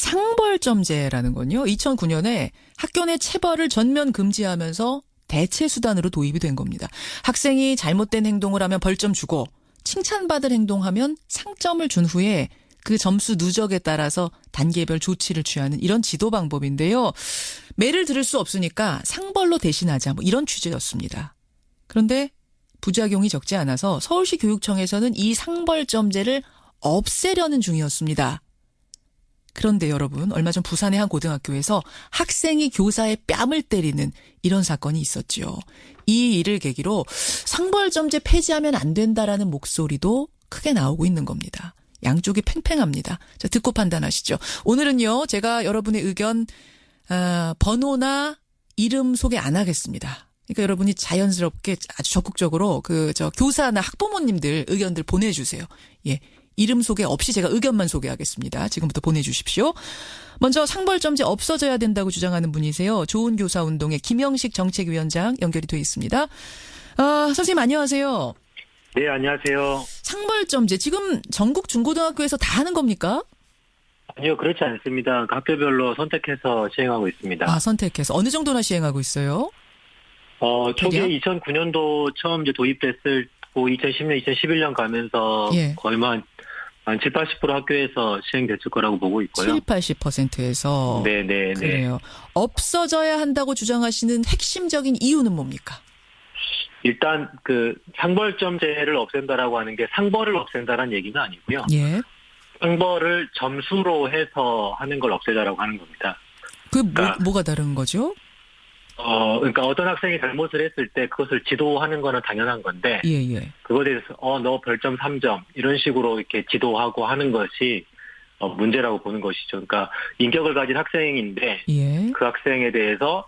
상벌점제라는 건요. 2009년에 학교 내 체벌을 전면 금지하면서 대체 수단으로 도입이 된 겁니다. 학생이 잘못된 행동을 하면 벌점 주고 칭찬받을 행동하면 상점을 준 후에 그 점수 누적에 따라서 단계별 조치를 취하는 이런 지도 방법인데요. 매를 들을 수 없으니까 상벌로 대신하자 뭐 이런 취지였습니다. 그런데 부작용이 적지 않아서 서울시 교육청에서는 이 상벌점제를 없애려는 중이었습니다. 그런데 여러분, 얼마 전 부산의 한 고등학교에서 학생이 교사의 뺨을 때리는 이런 사건이 있었죠. 이 일을 계기로 상벌점제 폐지하면 안 된다라는 목소리도 크게 나오고 있는 겁니다. 양쪽이 팽팽합니다. 자, 듣고 판단하시죠. 오늘은요, 제가 여러분의 의견 번호나 이름 소개 안 하겠습니다. 그러니까 여러분이 자연스럽게 아주 적극적으로 교사나 학부모님들 의견들 보내주세요. 예. 이름 소개 없이 제가 의견만 소개하겠습니다. 지금부터 보내주십시오. 먼저 상벌점제 없어져야 된다고 주장하는 분이세요. 좋은 교사 운동의 김영식 정책위원장 연결이 돼 있습니다. 선생님 안녕하세요. 네, 안녕하세요. 상벌점제 지금 전국 중고등학교에서 다 하는 겁니까? 아니요, 그렇지 않습니다. 학교별로 선택해서 시행하고 있습니다. 선택해서 어느 정도나 시행하고 있어요? 초기에 2009년도 처음 이제 도입됐을 2010년, 2011년 가면서 예. 거의 한 7, 80% 학교에서 시행됐을 거라고 보고 있고요. 7, 80%에서. 네네. 그래요. 없어져야 한다고 주장하시는 핵심적인 이유는 뭡니까? 일단 상벌점제를 없앤다라고 하는 게 상벌을 없앤다라는 얘기가 아니고요. 예. 상벌을 점수로 해서 하는 걸 없애자라고 하는 겁니다. 뭐가 다른 거죠? 그러니까 어떤 학생이 잘못을 했을 때 그것을 지도하는 거는 당연한 건데, 예. 그거에 대해서, 너 별점 3점, 이런 식으로 이렇게 지도하고 하는 것이, 문제라고 보는 것이죠. 그러니까, 인격을 가진 학생인데, 예. 그 학생에 대해서,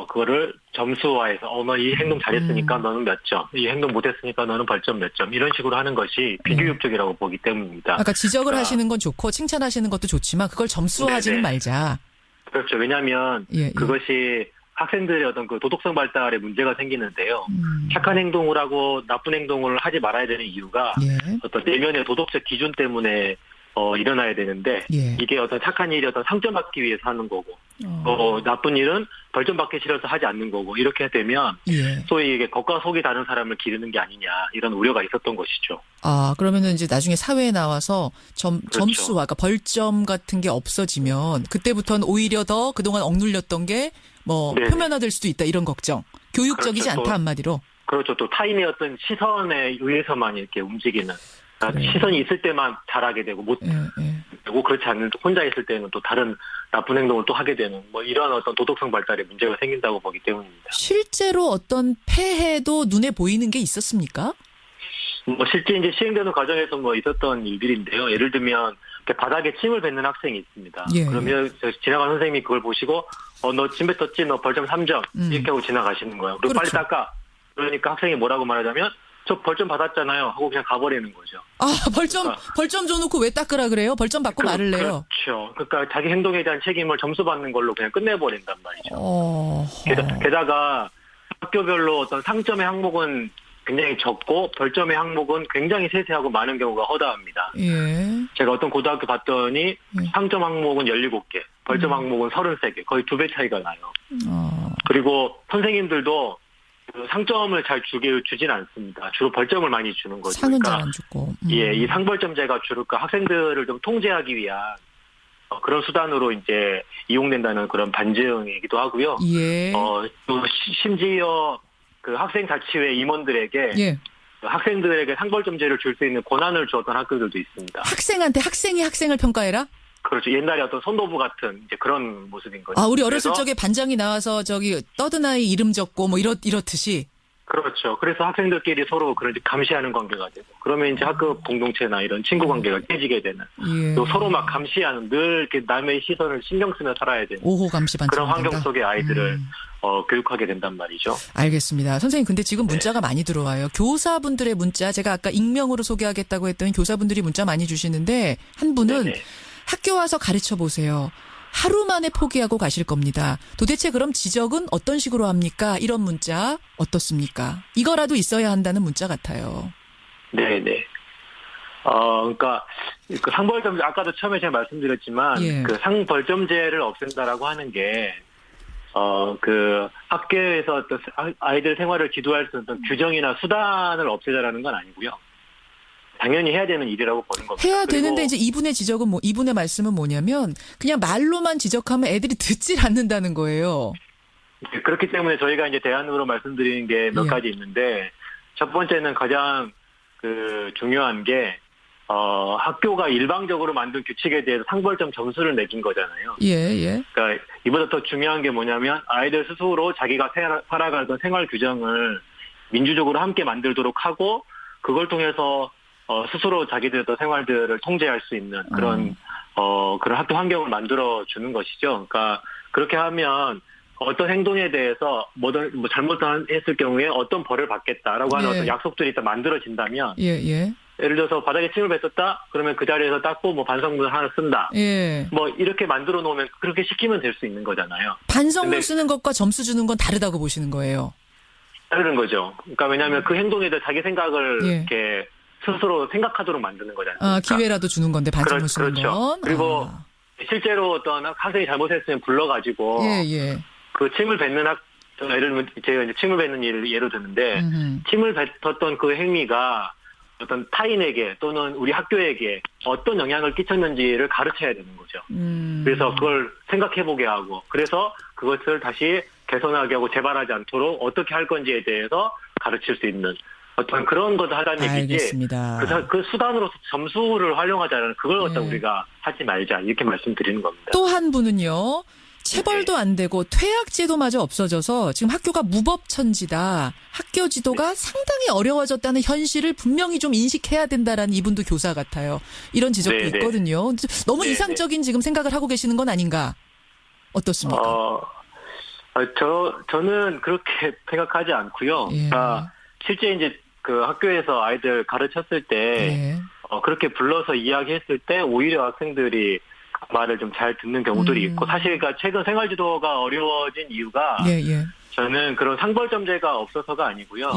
그거를 점수화해서, 너 이 행동 잘했으니까 너는 몇 점, 이 행동 못했으니까 너는 벌점 몇 점, 이런 식으로 하는 것이 비교육적이라고 보기 때문입니다. 아까 지적을 하시는 건 좋고, 칭찬하시는 것도 좋지만, 그걸 점수화하지는 말자. 그렇죠. 왜냐하면, 그것이, 학생들의 어떤 도덕성 발달에 문제가 생기는데요. 착한 행동을 하고 나쁜 행동을 하지 말아야 되는 이유가 어떤 내면의 도덕적 기준 때문에 일어나야 되는데 이게 어떤 착한 일이 어떤 상점 받기 위해서 하는 거고 나쁜 일은 벌점 받기 싫어서 하지 않는 거고 이렇게 되면 소위 이게 겉과 속이 다른 사람을 기르는 게 아니냐 이런 우려가 있었던 것이죠. 그러면은 이제 나중에 사회에 나와서 점수와 그러니까 벌점 같은 게 없어지면 그때부터는 오히려 더 그동안 억눌렸던 게 표면화될 수도 있다 이런 걱정. 교육적이지 않다 한마디로. 그렇죠. 또 타인의 어떤 시선에 의해서만 이렇게 움직이는. 시선이 있을 때만 잘하게 되고 되고 그렇지 않는 혼자 있을 때는 또 다른 나쁜 행동을 또 하게 되는 이런 어떤 도덕성 발달에 문제가 생긴다고 보기 때문입니다. 실제로 어떤 폐해도 눈에 보이는 게 있었습니까? 실제 이제 시행되는 과정에서 있었던 일들인데요. 예를 들면 바닥에 침을 뱉는 학생이 있습니다. 그러면 지나가는 선생님이 그걸 보시고 너 침 뱉었지? 너 벌점 3점 이렇게 하고 지나가시는 거예요. 그리고 그렇죠. 빨리 닦아. 그러니까 학생이 뭐라고 말하자면 저 벌점 받았잖아요 하고 그냥 가버리는 거죠. 벌점 줘놓고 왜 닦으라 그래요? 벌점 받고 말을 내요. 그렇죠. 그러니까 자기 행동에 대한 책임을 점수 받는 걸로 그냥 끝내버린단 말이죠. 게다가 학교별로 어떤 상점의 항목은 굉장히 적고 벌점의 항목은 굉장히 세세하고 많은 경우가 허다합니다. 제가 어떤 고등학교 봤더니 상점 항목은 17개, 벌점 항목은 33개, 거의 2배 차이가 나요. 그리고 선생님들도 상점을 잘 주진 않습니다. 주로 벌점을 많이 주는 거죠. 상은 잘 안 주고. 이 상벌점제가 주로 학생들을 좀 통제하기 위한 그런 수단으로 이제 이용된다는 그런 반증이기도 하고요. 또 심지어 학생 자치회 임원들에게 학생들에게 상벌점제를 줄 수 있는 권한을 주었던 학교들도 있습니다. 학생한테 학생이 학생을 평가해라? 그렇죠. 옛날에 어떤 선도부 같은 이제 그런 모습인 거죠. 우리 어렸을 적에 반장이 나와서 떠든 아이 이름 적고 이렇듯이. 그렇죠. 그래서 학생들끼리 서로 그런 감시하는 관계가 되고, 그러면 이제 학급 공동체나 이런 친구 관계가 깨지게 되는, 또 서로 막 감시하는, 늘 이렇게 남의 시선을 신경 쓰며 살아야 되는 오호 감시 반증 그런 환경 속의 아이들을 교육하게 된단 말이죠. 알겠습니다. 선생님, 근데 지금 문자가 많이 들어와요. 교사분들의 문자, 제가 아까 익명으로 소개하겠다고 했더니 교사분들이 문자 많이 주시는데 한 분은 학교 와서 가르쳐 보세요. 하루 만에 포기하고 가실 겁니다. 도대체 그럼 지적은 어떤 식으로 합니까? 이런 문자 어떻습니까? 이거라도 있어야 한다는 문자 같아요. 네네. 그러니까 그 상벌점제 아까도 처음에 제가 말씀드렸지만 예. 그 상벌점제를 없앤다라고 하는 게 그 학교에서 어떤 아이들 생활을 지도할 수 있는 규정이나 수단을 없애자라는 건 아니고요. 당연히 해야 되는 일이라고 보는 겁니다. 해야 되는데 이제 이분의 지적은 이분의 말씀은 뭐냐면 그냥 말로만 지적하면 애들이 듣질 않는다는 거예요. 그렇기 때문에 저희가 이제 대안으로 말씀드리는 게 몇 가지 있는데 첫 번째는 가장 그 중요한 게 학교가 일방적으로 만든 규칙에 대해서 상벌점 점수를 매긴 거잖아요. 예. 그러니까 이보다 더 중요한 게 뭐냐면 아이들 스스로 자기가 살아가던 생활 규정을 민주적으로 함께 만들도록 하고 그걸 통해서 스스로 자기들의 생활들을 통제할 수 있는 그런 그런 학교 환경을 만들어 주는 것이죠. 그러니까 그렇게 하면 어떤 행동에 대해서 뭐 잘못했을 경우에 어떤 벌을 받겠다라고 하는 어떤 약속들이 일단 만들어진다면 예를 들어서 바닥에 침을 뱉었다 그러면 그 자리에서 닦고 뭐 반성문 하나 쓴다. 뭐 이렇게 만들어 놓으면 그렇게 시키면 될 수 있는 거잖아요. 반성문 쓰는 것과 점수 주는 건 다르다고 보시는 거예요. 다른 거죠. 그러니까 왜냐하면 그 행동에 대해 자기 생각을 이렇게 스스로 생각하도록 만드는 거잖아요. 기회라도 주는 건데 반성문 쓰는 그렇죠. 건. 그리고 실제로 어떤 학생이 잘못했으면 불러가지고 그 침을 뱉는 예를 들면 제가 이제 침을 뱉는 일을 예로 드는데 침을 뱉었던 그 행위가 어떤 타인에게 또는 우리 학교에게 어떤 영향을 끼쳤는지를 가르쳐야 되는 거죠. 그래서 그걸 생각해보게 하고 그래서 그것을 다시 개선하게 하고 재발하지 않도록 어떻게 할 건지에 대해서 가르칠 수 있는 어떤 그런 것을 하자는 얘기지. 알겠습니다. 그 수단으로서 점수를 활용하자는 그걸 갖다 우리가 하지 말자 이렇게 말씀드리는 겁니다. 또 한 분은요. 체벌도 안 되고 퇴학 제도마저 없어져서 지금 학교가 무법천지다. 학교 지도가 상당히 어려워졌다는 현실을 분명히 좀 인식해야 된다라는 이분도 교사 같아요. 이런 지적도 있거든요. 너무 이상적인 지금 생각을 하고 계시는 건 아닌가? 어떻습니까? 저는 그렇게 생각하지 않고요. 실제 이제 그 학교에서 아이들 가르쳤을 때 그렇게 불러서 이야기했을 때 오히려 학생들이 말을 좀 잘 듣는 경우들이 있고 사실 그러니까 최근 생활지도가 어려워진 이유가 저는 그런 상벌점제가 없어서가 아니고요.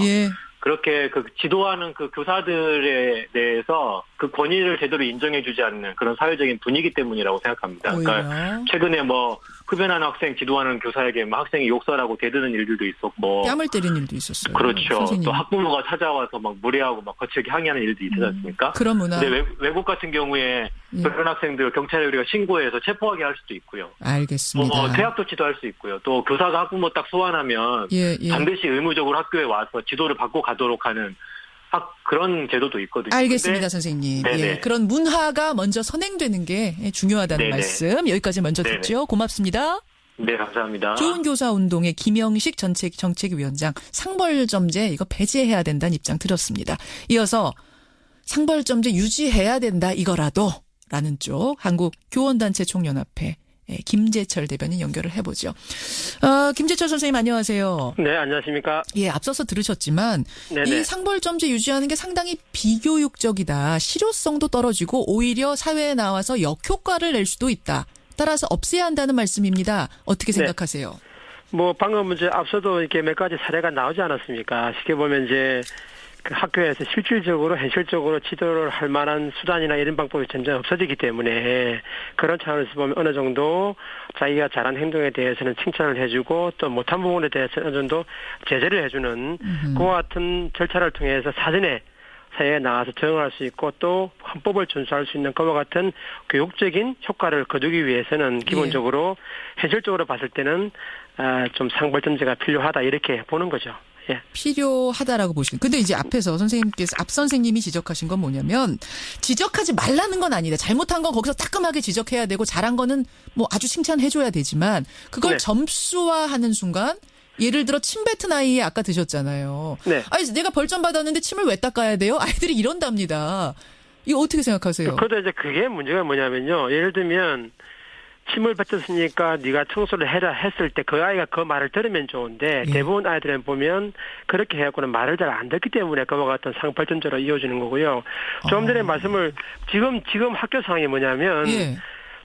그렇게 그 지도하는 그 교사들에 대해서 그 권위를 제대로 인정해주지 않는 그런 사회적인 분위기 때문이라고 생각합니다. 그러니까 최근에 뭐 흡연하는 학생 지도하는 교사에게 막 학생이 욕설하고 대드는 일들도 있었고 뺨을 때리는 일도 있었어요. 그렇죠. 선생님. 또 학부모가 찾아와서 막 무례하고 막 거칠게 항의하는 일도 있지 않습니까? 그런 문화. 근데 외국 같은 경우에 그런 학생들 경찰에 우리가 신고해서 체포하게 할 수도 있고요. 알겠습니다. 퇴학 조치도 할 수 있고요. 또 교사가 학부모 딱 소환하면 반드시 의무적으로 학교에 와서 지도를 받고 가도록 하는 그런 제도도 있거든요. 알겠습니다, 선생님. 그런 문화가 먼저 선행되는 게 중요하다는 말씀. 여기까지 먼저 듣죠. 고맙습니다. 네, 감사합니다. 좋은 교사 운동의 김영식 정책위원장 상벌점제 이거 폐지해야 된다는 입장 들었습니다. 이어서 상벌점제 유지해야 된다 이거라도 라는 쪽 한국교원단체 총연합회 김재철 대변인 연결을 해보죠. 김재철 선생님 안녕하세요. 네, 안녕하십니까. 앞서서 들으셨지만 이 상벌점제 유지하는 게 상당히 비교육적이다. 실효성도 떨어지고 오히려 사회에 나와서 역효과를 낼 수도 있다. 따라서 없애야 한다는 말씀입니다. 어떻게 생각하세요? 뭐 방금 이제 앞서도 이렇게 몇 가지 사례가 나오지 않았습니까? 쉽게 보면 이제 그 학교에서 실질적으로 현실적으로 지도를 할 만한 수단이나 이런 방법이 점점 없어지기 때문에 그런 차원에서 보면 어느 정도 자기가 잘한 행동에 대해서는 칭찬을 해주고 또 못한 부분에 대해서는 어느 정도 제재를 해주는 그와 같은 절차를 통해서 사전에 사회에 나가서 적응할 수 있고 또 헌법을 준수할 수 있는 것과 같은 교육적인 효과를 거두기 위해서는 기본적으로 현실적으로 봤을 때는 좀 상벌점제가 필요하다 이렇게 보는 거죠. 필요하다라고 보시는. 근데 이제 앞에서 앞 선생님이 지적하신 건 뭐냐면 지적하지 말라는 건 아니다. 잘못한 건 거기서 따끔하게 지적해야 되고 잘한 거는 뭐 아주 칭찬해줘야 되지만 그걸 점수화하는 순간 예를 들어 침 뱉은 아이 아까 드셨잖아요. 아니 내가 벌점 받았는데 침을 왜 닦아야 돼요? 아이들이 이런답니다. 이거 어떻게 생각하세요? 그런데 이제 그게 문제가 뭐냐면요. 예를 들면 침을 뱉었으니까 네가 청소를 해라 했을 때 그 아이가 그 말을 들으면 좋은데 대부분 아이들은 보면 그렇게 해갖고는 말을 잘 안 듣기 때문에 그와 같은 상벌점제로 이어지는 거고요. 좀 전에 말씀을 지금 학교 상황이 뭐냐면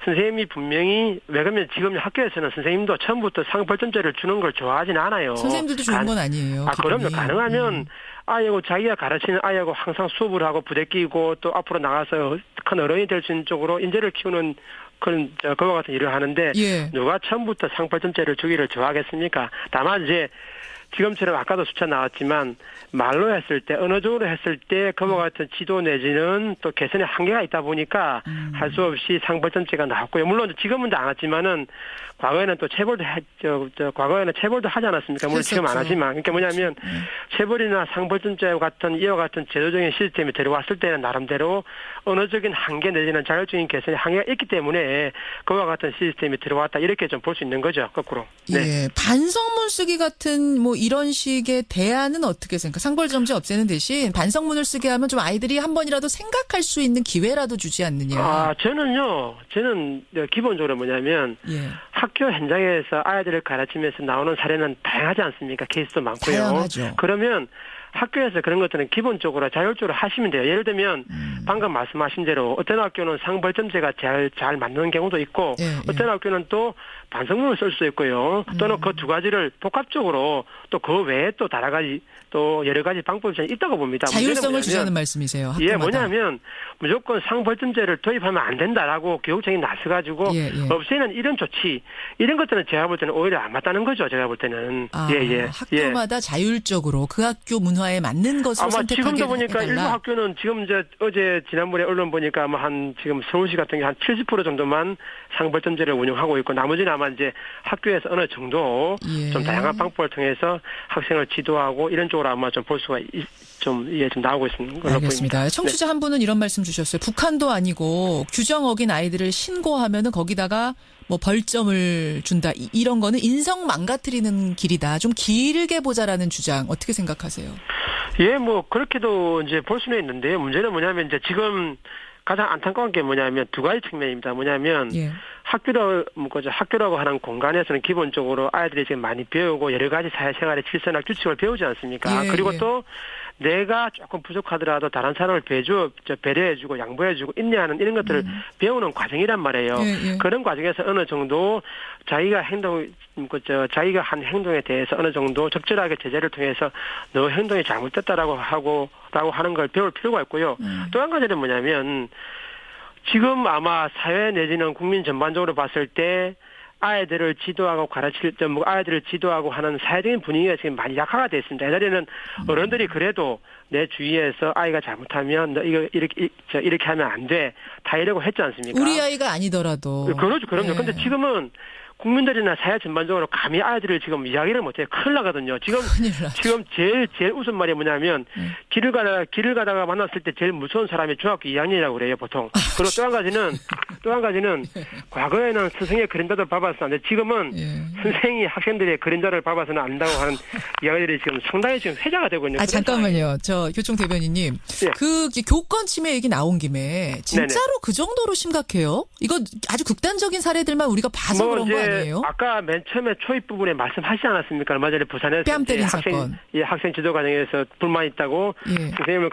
선생님이 분명히 왜 그러면 지금 학교에서는 선생님도 처음부터 상벌점제를 주는 걸 좋아하진 않아요. 선생님들도 주는 건 아니에요. 그럼요. 가능하면 아이하고 자기가 가르치는 아이하고 항상 수업을 하고 부대끼고 또 앞으로 나가서 큰 어른이 될 수 있는 쪽으로 인재를 키우는 그런 그와 같은 일을 하는데 예. 누가 처음부터 상벌점제를 주기를 좋아하겠습니까? 다만 이제 지금처럼 아까도 숫자 나왔지만 말로 했을 때 언어적으로 했을 때 그와 같은 지도 내지는 또 개선의 한계가 있다 보니까 할 수 없이 상벌점제가 나왔고요. 물론 지금은 안 왔지만은 과거에는 또 체벌도 과거에는 체벌도 하지 않았습니까? 물론 지금 안 하지만 그러니까 뭐냐면 체벌이나 상벌점제와 같은 이와 같은 제도적인 시스템이 들어왔을 때는 나름대로 언어적인 한계 내지는 자율적인 개선의 한계가 있기 때문에 그와 같은 시스템이 들어왔다 이렇게 좀 볼 수 있는 거죠. 거꾸로. 네. 예, 반성문 쓰기 같은 뭐 이런 식의 대안은 어떻게 생각해요? 상벌점제 없애는 대신 반성문을 쓰게 하면 좀 아이들이 한 번이라도 생각할 수 있는 기회라도 주지 않느냐. 저는 기본적으로 뭐냐면 예. 학교 현장에서 아이들을 가르치면서 나오는 사례는 다양하지 않습니까? 케이스도 많고요. 다양하죠. 그러면 학교에서 그런 것들은 기본적으로 자율적으로 하시면 돼요. 예를 들면 방금 말씀하신 대로 어떤 학교는 상벌점제가 잘 맞는 경우도 있고 예, 예. 어떤 학교는 또 반성문을 쓸 수 있고요. 또는 그 두 가지를 복합적으로 또 그 외에 또 여러 가지 방법이 있다고 봅니다. 자율성을 주자는 말씀이세요. 학교마다. 예, 뭐냐면 무조건 상벌점제를 도입하면 안 된다라고 교육청이 나서가지고 없애는 이런 조치 이런 것들은 제가 볼 때는 오히려 안 맞다는 거죠. 제가 볼 때는. 학교마다 자율적으로 그 학교 문화에 맞는 것을 선택하게 해달라. 지금도 보니까 일부 학교는 지금 어제 지난번에 언론 보니까 지금 서울시 같은 게 한 70% 정도만 상벌점제를 운영하고 있고 나머지는 아마 이제 학교에서 어느 정도 좀 다양한 방법을 통해서 학생을 지도하고 이런 쪽으로 아마 좀 볼 수가 좀 나오고 있는 걸로 알겠습니다. 보입니다. 청취자 한 분은 이런 말씀 주셨어요. 북한도 아니고 규정 어긴 아이들을 신고하면은 거기다가 뭐 벌점을 준다. 이런 거는 인성 망가뜨리는 길이다. 좀 길게 보자라는 주장 어떻게 생각하세요? 예, 그렇게도 이제 볼 수는 있는데요. 문제는 뭐냐면 이제 지금 가장 안타까운 게 뭐냐면 두 가지 측면입니다. 뭐냐면 학교라고 하는 공간에서는 기본적으로 아이들이 지금 많이 배우고 여러 가지 사회생활의 질서나 규칙을 배우지 않습니까? 그리고 또 내가 조금 부족하더라도 다른 사람을 배려해주고 양보해주고 인내하는 이런 것들을 배우는 과정이란 말이에요. 그런 과정에서 어느 정도 자기가 한 행동에 대해서 어느 정도 적절하게 제재를 통해서 너 행동이 잘못됐다라고 하는 걸 배울 필요가 있고요. 또 한 가지는 뭐냐면 지금 아마 사회 내지는 국민 전반적으로 봤을 때 아이들을 지도하고 아이들을 지도하고 하는 사회적인 분위기가 지금 많이 약화가 되어 있습니다. 옛날에는 어른들이 그래도 내 주위에서 아이가 잘못하면 너 이거 이렇게 하면 안 돼. 다 이러고 했지 않습니까? 우리 아이가 아니더라도. 그럼요. 근데 지금은 국민들이나 사회 전반적으로 감히 아이들을 지금 이야기를 못해요. 큰일 나거든요. 지금 제일 웃은 말이 뭐냐면 길을 가다가 만났을 때 제일 무서운 사람이 중학교 2학년이라고 그래요, 보통. 그리고 또 한 가지는 과거에는 선생의 그림자를 밟아서는 안 돼. 지금은 선생이 학생들의 그림자를 밟아서는 안 된다고 하는 이야기들이 지금 상당히 지금 회자가 되고 있는. 잠깐만요. 저 교총 대변인님. 그 교권 침해 얘기 나온 김에 진짜로 그 정도로 심각해요? 이거 아주 극단적인 사례들만 우리가 봐서 그런 거 아니에요? 아까 맨 처음에 초입 부분에 말씀하시지 않았습니까? 얼마 전에 부산에서 뺨 때린 사건. 학생 지도 과정에서 불만 있다고 선생님을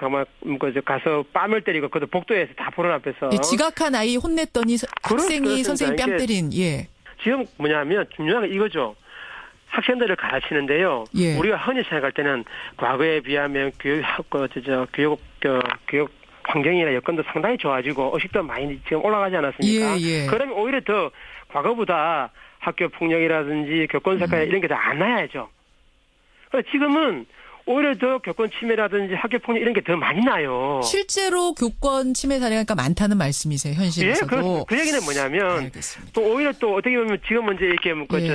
가서 뺨을 때리고 그것도 복도에서 다 보는 앞에서 지각한 아이 혼냈더니 학생이 선생님 뺨 때린. 지금 뭐냐면 중요한 게 이거죠. 학생들을 가르치는데요. 우리가 흔히 생각할 때는 과거에 비하면 교육 환경이나 여건도 상당히 좋아지고 의식도 많이 지금 올라가지 않았습니까? 그러면 오히려 더 과거보다 학교 폭력이라든지 교권 사건 이런 게 더 안 나야죠. 지금은 오히려 더 교권 침해라든지 학교 폭력 이런 게 더 많이 나요. 실제로 교권 침해 사례가 많다는 말씀이세요, 현실에서도. 그 얘기는 뭐냐면 알겠습니다. 또 오히려 또 어떻게 보면 지금은 이제 이렇게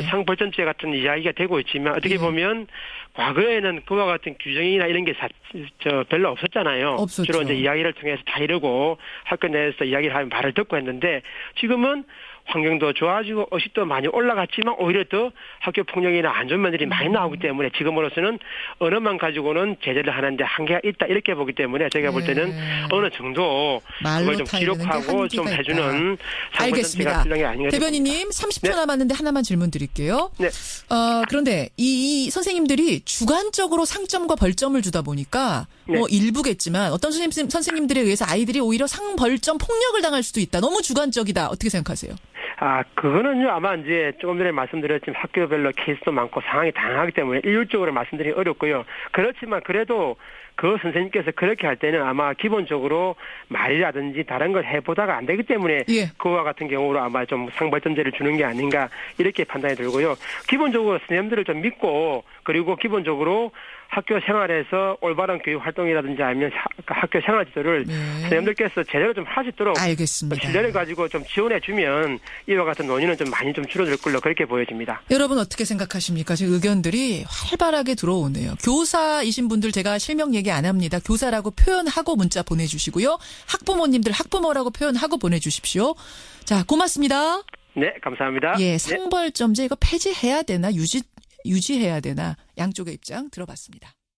상벌점제 같은 이야기가 되고 있지만 어떻게 보면 과거에는 그와 같은 규정이나 이런 게 별로 없었잖아요. 없었죠. 주로 이제 이야기를 통해서 다 이러고 학교 내에서 이야기를 하면 말을 듣고 했는데 지금은 환경도 좋아지고 의식도 많이 올라갔지만 오히려 더 학교 폭력이나 안 좋은 면들이 많이 나오기 때문에 지금으로서는 언어만 가지고는 제재를 하는데 한계가 있다 이렇게 보기 때문에 제가 볼 때는 어느 정도 그걸 좀 기록하고 좀 해주는 알겠습니다. 대변인님 30초 남았는데 하나만 질문 드릴게요. 그런데 이 선생님들이 주관적으로 상점과 벌점을 주다 보니까 뭐 일부겠지만 어떤 선생님들에 의해서 아이들이 오히려 상벌점 폭력을 당할 수도 있다. 너무 주관적이다. 어떻게 생각하세요? 그거는요, 아마 이제 조금 전에 말씀드렸지만 학교별로 케이스도 많고 상황이 다양하기 때문에 일률적으로 말씀드리기 어렵고요. 그렇지만 그래도 그 선생님께서 그렇게 할 때는 아마 기본적으로 말이라든지 다른 걸 해보다가 안 되기 때문에 예. 그와 같은 경우로 아마 좀 상벌점제를 주는 게 아닌가 이렇게 판단이 들고요. 기본적으로 선생님들을 좀 믿고 그리고 기본적으로 학교 생활에서 올바른 교육 활동이라든지 아니면 학교 생활 지도를 선생님들께서 제대로 좀 할 수 있도록 알겠습니다. 신뢰를 가지고 좀 지원해 주면 이와 같은 논의는 좀 많이 좀 줄어들 걸로 그렇게 보여집니다. 여러분 어떻게 생각하십니까? 지금 의견들이 활발하게 들어오네요. 교사이신 분들 제가 실명 얘기 안 합니다. 교사라고 표현하고 문자 보내주시고요. 학부모님들 학부모라고 표현하고 보내주십시오. 자, 고맙습니다. 네, 감사합니다. 예, 상벌점제 이거 폐지해야 되나 유지해야 되나 양쪽의 입장 들어봤습니다.